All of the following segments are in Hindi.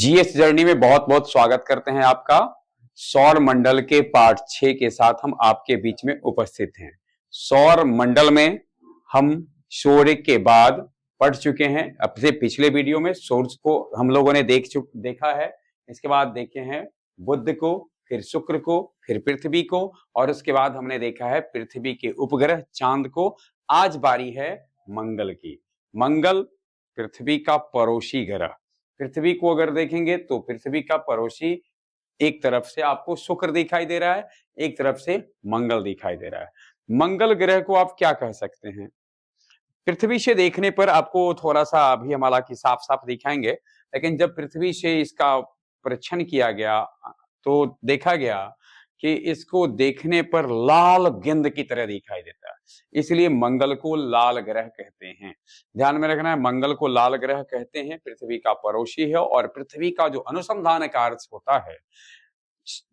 जीएस जर्नी में बहुत बहुत स्वागत करते हैं आपका। सौर मंडल के पार्ट 6 के साथ हम आपके बीच में उपस्थित हैं। सौर मंडल में हम सूर्य के बाद पढ़ चुके हैं। अपने पिछले वीडियो में सूर्य को हम लोगों ने देखा है। इसके बाद देखे हैं बुध को, फिर शुक्र को, फिर पृथ्वी को, और उसके बाद हमने देखा है पृथ्वी के उपग्रह चांद को। आज बारी है मंगल की। मंगल पृथ्वी का पड़ोसी ग्रह। पृथ्वी को अगर देखेंगे तो पृथ्वी का पड़ोसी एक तरफ से आपको शुक्र दिखाई दे रहा है, एक तरफ से मंगल दिखाई दे रहा है। मंगल ग्रह को आप क्या कह सकते हैं? पृथ्वी से देखने पर आपको थोड़ा सा अभी हम हालांकि साफ साफ दिखाएंगे, लेकिन जब पृथ्वी से इसका परीक्षण किया गया तो देखा गया कि इसको देखने पर लाल गेंद की तरह दिखाई देता है, इसलिए मंगल को लाल ग्रह कहते हैं। ध्यान में रखना है, मंगल को लाल ग्रह कहते हैं। पृथ्वी का पड़ोसी है और पृथ्वी का जो अनुसंधान कार्य होता है,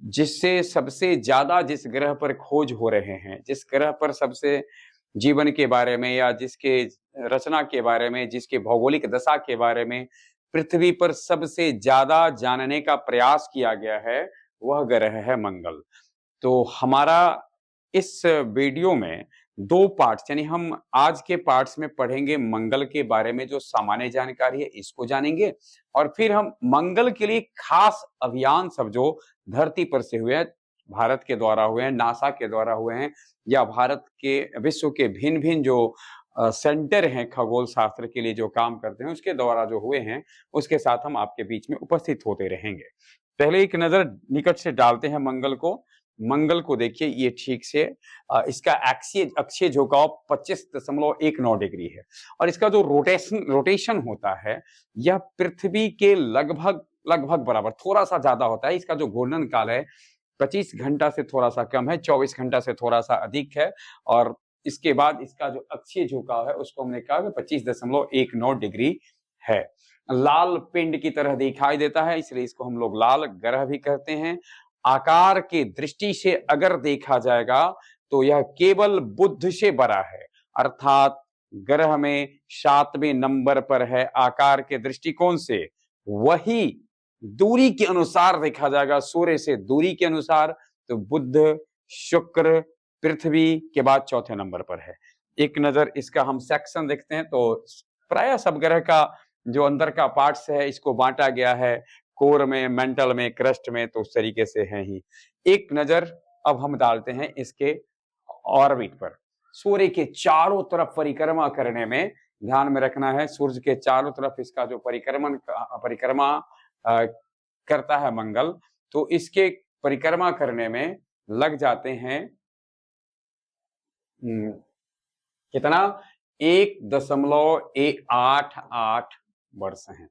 जिससे सबसे ज्यादा जिस ग्रह पर खोज हो रहे हैं, जिस ग्रह पर सबसे जीवन के बारे में या जिसके रचना के बारे में, जिसके भौगोलिक दशा के बारे में पृथ्वी पर सबसे ज्यादा जानने का प्रयास किया गया है, वह ग्रह है मंगल। तो हमारा इस वीडियो में दो पार्ट्स, यानी हम आज के पार्ट्स में पढ़ेंगे मंगल के बारे में जो सामान्य जानकारी है इसको जानेंगे, और फिर हम मंगल के लिए खास अभियान सब जो धरती पर से हुए हैं, भारत के द्वारा हुए हैं, नासा के द्वारा हुए हैं, या भारत के विश्व के भिन्न भिन्न जो सेंटर हैं खगोल शास्त्र के लिए जो काम करते हैं, उसके द्वारा जो हुए हैं, उसके साथ हम आपके बीच में उपस्थित होते रहेंगे। पहले एक नजर निकट से डालते हैं मंगल को। मंगल को देखिए, ये ठीक से इसका अक्षीय झुकाव 25.19 डिग्री है, और इसका जो रोटेशन होता है यह पृथ्वी के लगभग बराबर, थोड़ा सा ज्यादा होता है। इसका जो घूर्णन काल है 25 घंटा से थोड़ा सा कम है, 24 घंटा से थोड़ा सा अधिक है, और इसके बाद इसका जो अक्षीय झुकाव है उसको हमने कहा 25.19 डिग्री है। लाल पिंड की तरह दिखाई देता है, इसलिए इसको हम लोग लाल ग्रह भी कहते हैं। आकार की दृष्टि से अगर देखा जाएगा तो यह केवल बुध से बड़ा है, अर्थात ग्रह में 7वें नंबर पर है आकार के दृष्टिकोण से। वही दूरी के अनुसार देखा जाएगा, सूर्य से दूरी के अनुसार, तो बुध, शुक्र, पृथ्वी के बाद चौथे नंबर पर है। एक नजर इसका हम सेक्शन देखते हैं तो प्राय सब ग्रह का जो अंदर का पार्ट्स है इसको बांटा गया है, कोर में, मेंटल में, क्रस्ट में, तो उस तरीके से है ही। एक नजर अब हम डालते हैं इसके ऑर्बिट पर। सूर्य के चारों तरफ परिक्रमा करने में ध्यान में रखना है, सूर्य के चारों तरफ इसका जो परिक्रमा करता है मंगल, तो इसके परिक्रमा करने में लग जाते हैं कितना, 1.88 वर्ष हैं।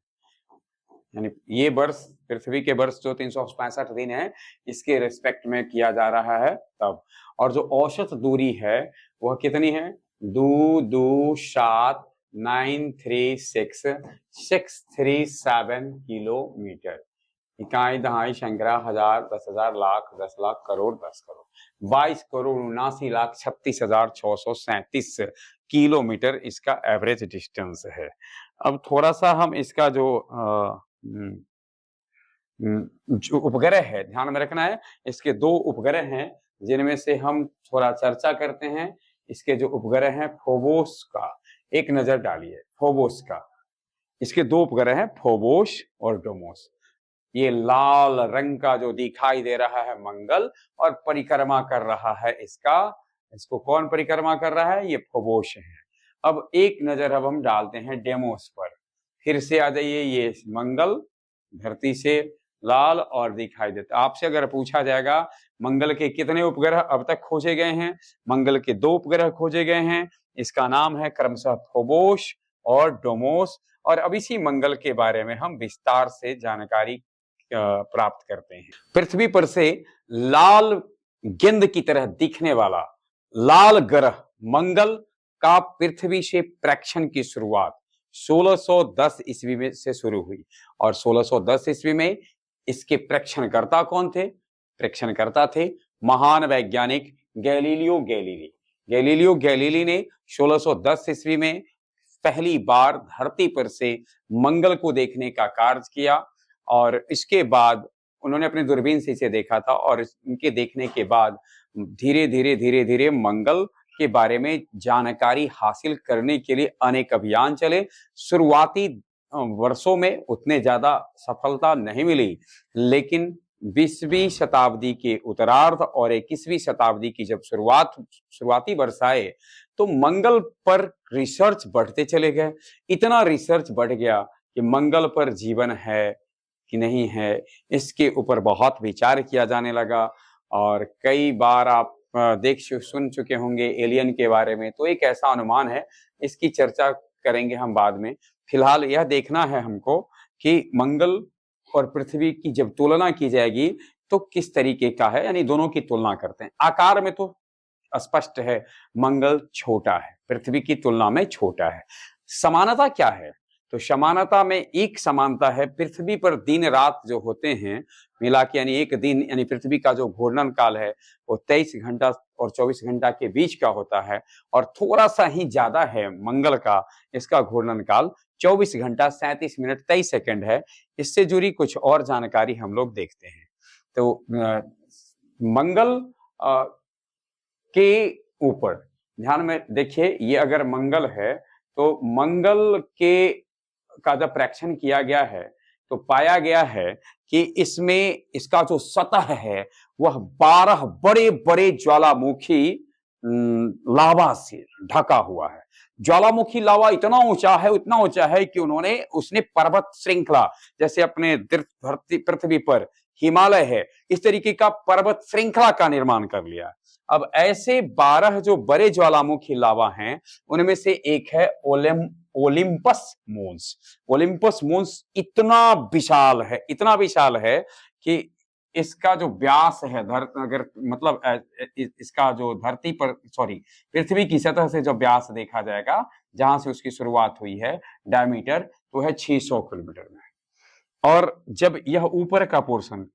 यानी ये वर्ष, पृथ्वी के वर्ष जो 365 दिन है, इसके रिस्पेक्ट में किया जा रहा है तब। और जो औसत दूरी है वह कितनी है, 2,2,7,936,637 किलोमीटर। इकाई, दहाई, संख्या, हजार, 10,000, लाख, 10 लाख, करोड़, 10 करोड़, 22,79,36,637 किलोमीटर इसका एवरेज डिस्टेंस है। अब थोड़ा सा हम इसका जो उपग्रह है ध्यान में रखना है, इसके दो उपग्रह हैं जिनमें से हम थोड़ा चर्चा करते हैं। इसके जो उपग्रह हैं फोबोस का एक नजर डालिए। फोबोस का, इसके दो उपग्रह हैं फोबोस और डोमोस। ये लाल रंग का जो दिखाई दे रहा है मंगल, और परिक्रमा कर रहा है इसको कौन परिक्रमा कर रहा है, ये फोबोस है। अब एक नजर अब हम डालते हैं डेमोस पर। फिर से आ जाइए, ये मंगल धरती से लाल और दिखाई देता। आपसे अगर पूछा जाएगा मंगल के कितने उपग्रह अब तक खोजे गए हैं, मंगल के 2 उपग्रह खोजे गए हैं। इसका नाम है क्रमशः फोबोस और डोमोस, और अब इसी मंगल के बारे में हम विस्तार से जानकारी प्राप्त करते हैं। पृथ्वी पर से लाल गेंद की तरह दिखने वाला लाल ग्रह मंगल का पृथ्वी से प्रेक्षण की शुरुआत 1610 ईस्वी में से शुरू हुई, और 1610 ईस्वी में इसके प्रेक्षणकर्ता कौन थे? प्रेक्षणकर्ता थे महान वैज्ञानिक गैलीलियो गैलीली। गैलीलियो गैलीली ने 1610 ईस्वी में पहली बार धरती पर से मंगल को देखने का कार्य किया, और इसके बाद उन्होंने अपने दूरबीन से इसे देखा था और इनके देखने के बाद धीरे धीरे मंगल के बारे में जानकारी हासिल करने के लिए अनेक अभियान चले। शुरुआती वर्षों में उतने ज्यादा सफलता नहीं मिली, लेकिन 20वीं शताब्दी के उत्तरार्ध और 21वीं शताब्दी की जब शुरुआती वर्ष आए तो मंगल पर रिसर्च बढ़ते चले गए। इतना रिसर्च बढ़ गया कि मंगल पर जीवन है कि नहीं है, इसके ऊपर बहुत विचार किया जाने लगा। और कई बार आप सुन चुके होंगे एलियन के बारे में, तो एक ऐसा अनुमान है, इसकी चर्चा करेंगे हम बाद में। फिलहाल यह देखना है हमको कि मंगल और पृथ्वी की जब तुलना की जाएगी तो किस तरीके का है, यानी दोनों की तुलना करते हैं। आकार में तो स्पष्ट है, मंगल छोटा है, पृथ्वी की तुलना में छोटा है। समानता क्या है? तो समानता में एक समानता है, पृथ्वी पर दिन रात जो होते हैं मिला के, यानी एक दिन, यानी पृथ्वी का जो घूर्णन काल है वो 23 घंटा और 24 घंटा के बीच का होता है, और थोड़ा सा ही ज्यादा है मंगल का, इसका घूर्णन काल 24 घंटा 37 मिनट 23 सेकंड है। इससे जुड़ी कुछ और जानकारी हम लोग देखते हैं। तो मंगल के ऊपर ध्यान में देखिए, ये अगर मंगल है तो मंगल के का जब परीक्षण किया गया है तो पाया गया है कि इसमें इसका जो सतह है वह 12 बड़े बड़े ज्वालामुखी लावा से ढका हुआ है। ज्वालामुखी लावा इतना ऊंचा है कि उसने पर्वत श्रृंखला, जैसे अपने पृथ्वी पर हिमालय है, इस तरीके का पर्वत श्रृंखला का निर्माण कर लिया। अब ऐसे 12 जो बड़े ज्वालामुखी लावा हैं उनमें से एक है ओलिम्पस मोन्स। ओलिम्पस मोन्स इतना विशाल है कि इसका जो व्यास है अगर मतलब इसका जो पृथ्वी की सतह से जो व्यास देखा जाएगा, जहां से उसकी शुरुआत हुई है, डायमीटर, तो है 600 किलोमीटर में। और जब यह ऊपर का पोर्शन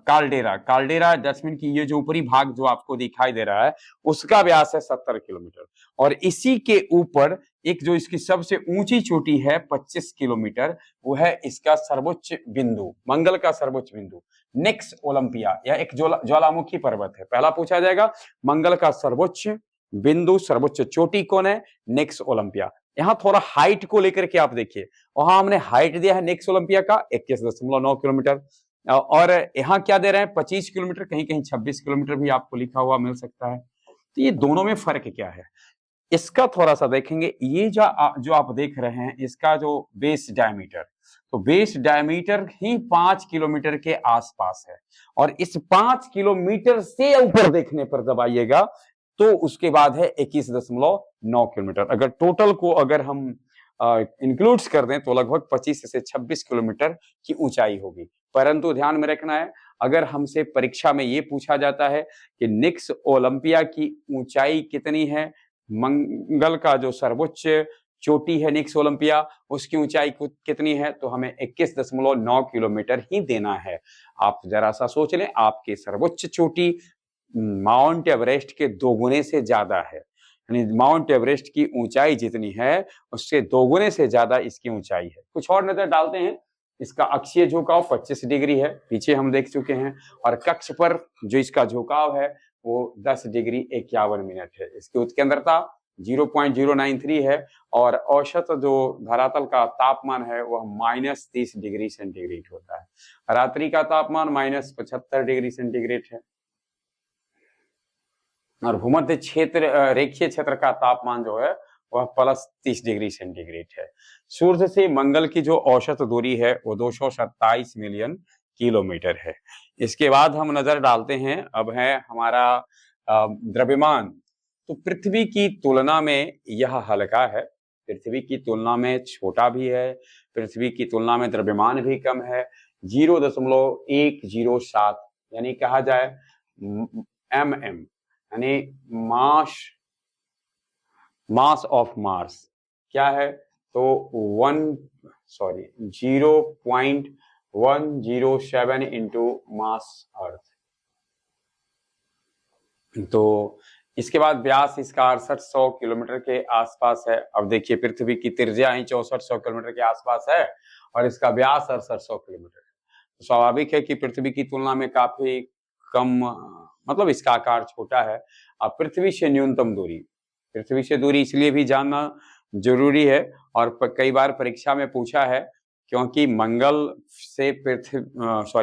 काल्डेरा जैस्मिन की ये जो ऊपरी भाग जो आपको दिखाई दे रहा है उसका व्यास है 70 किलोमीटर, और इसी के ऊपर एक जो इसकी सबसे ऊंची चोटी है 25 किलोमीटर, वो है इसका सर्वोच्च बिंदु, मंगल का सर्वोच्च बिंदु नेक्स ओलंपिया। यह एक ज्वालामुखी पर्वत है। पहला पूछा जाएगा मंगल का सर्वोच्च बिंदु, सर्वोच्च चोटी कौन है? Next Olympia. यहां थोड़ा हाइट को लेकर के आप देखिए, वहां हमने हाइट दिया है नेक्स ओलंपिया का 21.9 किलोमीटर, और यहाँ क्या दे रहे हैं 25 किलोमीटर, कहीं कहीं 26 किलोमीटर भी आपको लिखा हुआ मिल सकता है। तो ये दोनों में फर्क क्या है, इसका थोड़ा सा देखेंगे। ये जो आप देख रहे हैं इसका जो बेस डायमीटर, तो बेस डायमीटर ही 5 किलोमीटर के आसपास है, और इस 5 किलोमीटर से ऊपर देखने पर जब आइएगा तो उसके बाद है 21.9 किलोमीटर। अगर टोटल को अगर हम इंक्लूड्स कर दें तो लगभग 25 से 26 किलोमीटर की ऊंचाई होगी। परंतु ध्यान में रखना है, अगर हमसे परीक्षा में ये पूछा जाता है कि निक्स ओलंपिया की ऊंचाई कितनी है, मंगल का जो सर्वोच्च चोटी है निक्स ओलंपिया, उसकी ऊंचाई कितनी है, तो हमें 21.9 किलोमीटर ही देना है। आप जरा सा सोच लें, आपके सर्वोच्च चोटी माउंट एवरेस्ट के दोगुने से ज्यादा है, यानी माउंट एवरेस्ट की ऊंचाई जितनी है उससे दोगुने से ज्यादा इसकी ऊंचाई है। कुछ और नजर डालते हैं। इसका अक्षीय झुकाव 25 डिग्री है, पीछे हम देख चुके हैं, और कक्ष पर जो इसका झुकाव है वो 10 डिग्री 51 मिनट है। इसकी उत्केंद्रता 0.093 है, और औसत जो धरातल का तापमान है वह -30 डिग्री सेंटीग्रेड होता है। रात्रि का तापमान -75 डिग्री सेंटीग्रेड है, और भूमध्य क्षेत्र रेखीय क्षेत्र का तापमान जो है वह +30 डिग्री सेंटीग्रेड है। सूर्य से मंगल की जो औसत दूरी है वो 227 मिलियन किलोमीटर है। इसके बाद हम नजर डालते हैं, अब है हमारा द्रव्यमान। तो पृथ्वी की तुलना में यह हल्का है, पृथ्वी की तुलना में छोटा भी है, पृथ्वी की तुलना में द्रव्यमान भी कम है, 0.107, यानी कहा जाए mm, यानी मास ऑफ मार्स क्या है, तो 0.107 इंटू मास अर्थ। तो इसके बाद व्यास इसका 6800 किलोमीटर के आसपास है। अब देखिए पृथ्वी की त्रिज्या ही 6400 किलोमीटर के आसपास है, और इसका व्यास 6800 किलोमीटर है। तो स्वाभाविक है कि पृथ्वी की तुलना में काफी कम, मतलब इसका आकार छोटा है। अब पृथ्वी से न्यूनतम दूरी, पृथ्वी से दूरी इसलिए भी जानना जरूरी है और कई बार परीक्षा में पूछा है, क्योंकि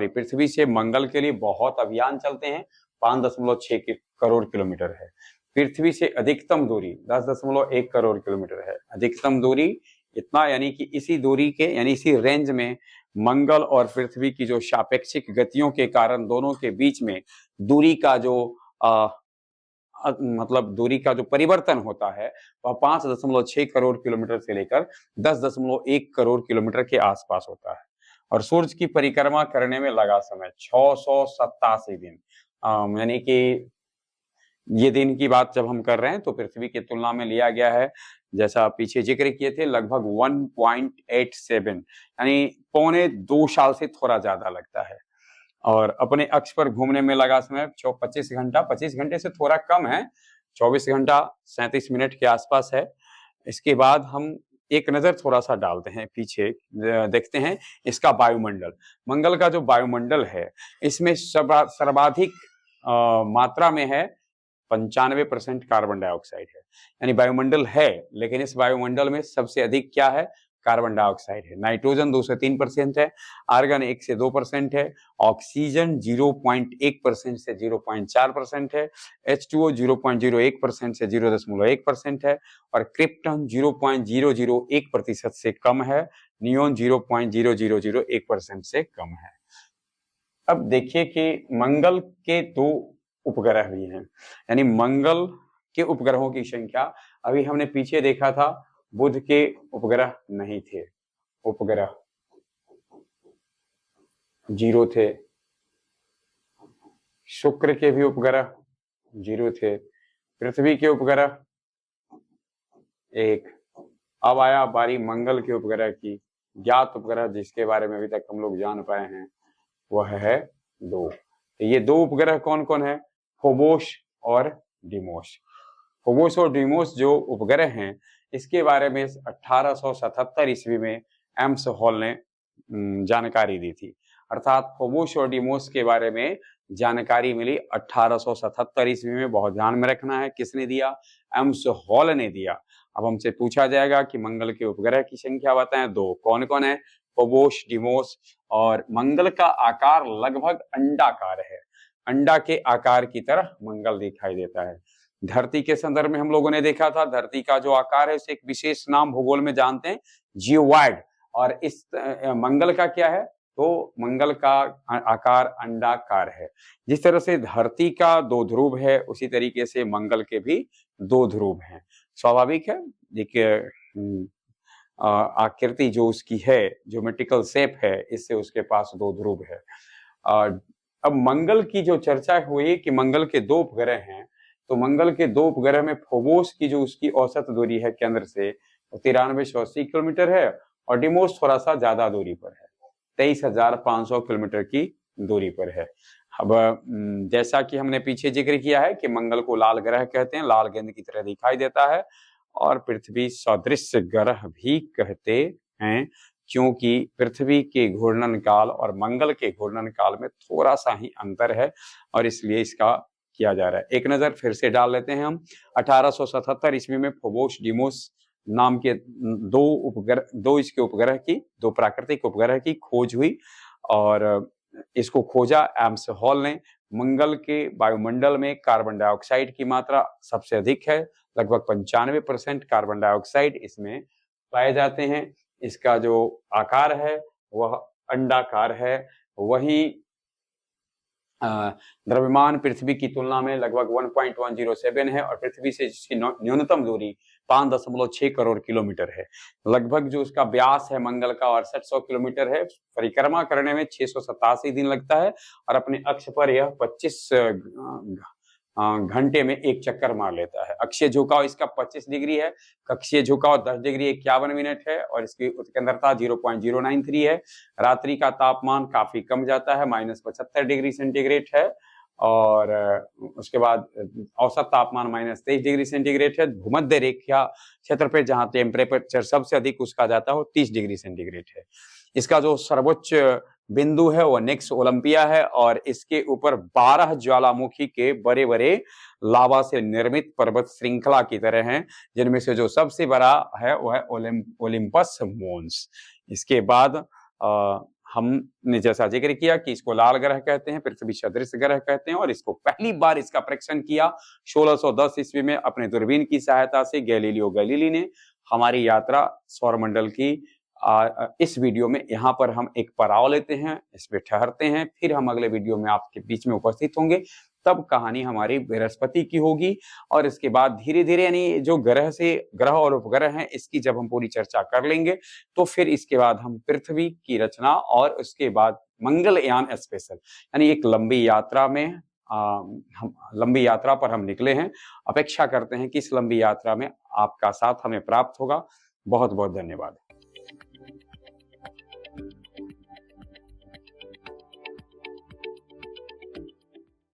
पृथ्वी से मंगल के लिए बहुत अभियान चलते हैं। 5.6 करोड़ किलोमीटर है। पृथ्वी से अधिकतम दूरी 10.1 करोड़ किलोमीटर है। अधिकतम दूरी इतना, यानी कि इसी दूरी के, यानी इसी रेंज में मंगल और पृथ्वी की जो सापेक्षिक गतियों के कारण दोनों के बीच में दूरी का जो मतलब दूरी का जो परिवर्तन होता है वह 5.6 करोड़ किलोमीटर से लेकर 10.1 करोड़ किलोमीटर के आसपास होता है। और सूर्य की परिक्रमा करने में लगा समय 687 दिन, यानी कि ये दिन की बात जब हम कर रहे हैं तो पृथ्वी की तुलना में लिया गया है, जैसा पीछे जिक्र किए थे, लगभग 1.87, यानी 2.25 साल से थोड़ा ज्यादा लगता है। और अपने अक्ष पर घूमने में लगा समय 25 घंटा, 25 घंटे से थोड़ा कम है, 24 घंटा 37 मिनट के आसपास है। इसके बाद हम एक नजर थोड़ा सा डालते हैं पीछे, देखते हैं इसका वायुमंडल। मंगल का जो वायुमंडल है इसमें सर्वाधिक मात्रा में है 95% कार्बन डाइऑक्साइड है। यानी वायुमंडल है, लेकिन इस वायुमंडल में सबसे अधिक क्या है? कार्बन डाइऑक्साइड है। नाइट्रोजन 2 से 3% है, आर्गन 1 से 2% है, ऑक्सीजन 0.1% से 0.4% है, H2O 0.01% से 0.1% है, और क्रिप्टन 0.001% से कम है, नियोन 0.0001% से कम है। अब देखिए कि मंगल के 2 उपग्रह भी हैं, यानी मंगल के उपग्रहों की संख्या, अभी हमने पीछे देखा था बुध के उपग्रह नहीं थे, उपग्रह 0 थे, शुक्र के भी उपग्रह 0 थे, पृथ्वी के उपग्रह 1। अब आया बारी मंगल के उपग्रह की। ज्ञात उपग्रह जिसके बारे में अभी तक हम लोग जान पाए हैं वह है 2। तो ये 2 उपग्रह कौन कौन है? फोबोस और डीमोस। फोबोस और डीमोस जो उपग्रह हैं इसके बारे में 1877 ईस्वी में एम्स हॉल ने जानकारी दी थी। अर्थात फोबोस और डीमोस के बारे में जानकारी मिली 1877 ईस्वी में। बहुत ध्यान में रखना है, किसने दिया? एम्स हॉल ने दिया। अब हमसे पूछा जाएगा कि मंगल के उपग्रह की संख्या बताएं। 2 कौन कौन है? Phobos, Deimos. और मंगल का आकार लगभग अंडाकार है, अंडा के आकार की तरह मंगल दिखाई देता है। धरती के संदर्भ में हम लोगों ने देखा था, धरती का जो आकार है उसे एक विशेष नाम भूगोल में जानते हैं, जियोवाइड। और इस मंगल का क्या है? तो मंगल का आकार अंडाकार है। जिस तरह से धरती का 2 ध्रुव है उसी तरीके से मंगल के भी 2 ध्रुव हैं। स्वाभाविक है, देखिए आकृति जो उसकी है, ज्योमेट्रिकल शेप है, इससे उसके पास 2 ध्रुव है। अब मंगल की जो चर्चा हुई कि मंगल के 2 उपग्रह हैं, तो मंगल के 2 उपग्रह में फोबोस की जो उसकी औसत दूरी है केंद्र से 9380 किलोमीटर है, और डीमोस थोड़ा सा ज्यादा दूरी पर है, 23,500 किलोमीटर की दूरी पर है। अब जैसा कि हमने पीछे जिक्र किया है कि मंगल को लाल ग्रह कहते हैं, लाल गेंद की तरह दिखाई देता है, और पृथ्वी सदृश ग्रह भी कहते हैं, क्योंकि पृथ्वी के घूर्णन काल और मंगल के घूर्णन काल में थोड़ा सा ही अंतर है, और इसलिए इसका किया जा रहा है। एक नजर फिर से डाल लेते हैं हम। 1877 ईस्वी में फोबोस डीमोस नाम के 2 इसके उपग्रह की, 2 प्राकृतिक उपग्रह की खोज हुई, और इसको खोजा एम्स हॉल ने। मंगल के वायुमंडल में कार्बन डाइऑक्साइड की मात्रा सबसे अधिक है, लगभग 95% कार्बन डाइऑक्साइड इसमें पाए जाते हैं। इसका जो आकार है वह अंडाकार है। वही द्रव्यमान पृथ्वी की तुलना में लगभग 1.107 है, और पृथ्वी से जिसकी न्यूनतम दूरी 5.6 करोड़ किलोमीटर है। लगभग जो उसका व्यास है मंगल का 6800 किलोमीटर है। परिक्रमा करने में 687 दिन लगता है, और अपने अक्ष पर यह 25 घंटे में एक चक्कर मार लेता है। अक्षीय झुकाव इसका 25 डिग्री है, कक्षीय झुकाव 10 डिग्री 51 मिनट है, और इसकी उत्केंद्रता 0.093 है। रात्रि का तापमान काफी कम जाता है, -75 डिग्री सेंटीग्रेड है, और उसके बाद औसत तापमान -23 डिग्री सेंटीग्रेड है। भूमध्य रेखा क्षेत्र पे जहां टेम्परेचर सबसे अधिक उसका जाता है वो 30 डिग्री सेंटीग्रेड है। इसका जो सर्वोच्च बिंदु है वो नेक्स्ट ओलंपिया है और इसके ऊपर 12 ज्वालामुखी के बड़े बड़े लावा से निर्मित पर्वत श्रृंखला की तरह हैं, जिनमें से जो सबसे बड़ा है वो है ओलिम्पस मोन्स। इसके बाद हमने जैसा जिक्र किया कि इसको लाल ग्रह कहते हैं, पृथ्वी सदृश ग्रह कहते हैं, और इसको पहली बार इसका परीक्षण किया 1610 ईस्वी में अपने दूरबीन की सहायता से गैलीलियो गैलीली ने। हमारी यात्रा सौरमंडल की इस वीडियो में यहाँ पर हम एक पड़ाव लेते हैं, इस पे ठहरते हैं, फिर हम अगले वीडियो में आपके बीच में उपस्थित होंगे। तब कहानी हमारी बृहस्पति की होगी और इसके बाद धीरे धीरे यानी जो ग्रह और उपग्रह हैं इसकी जब हम पूरी चर्चा कर लेंगे तो फिर इसके बाद हम पृथ्वी की रचना और उसके बाद मंगलयान स्पेशल यानी एक लंबी यात्रा में हम लंबी यात्रा पर हम निकले हैं। अपेक्षा करते हैं कि इस लंबी यात्रा में आपका साथ हमें प्राप्त होगा। बहुत बहुत धन्यवाद।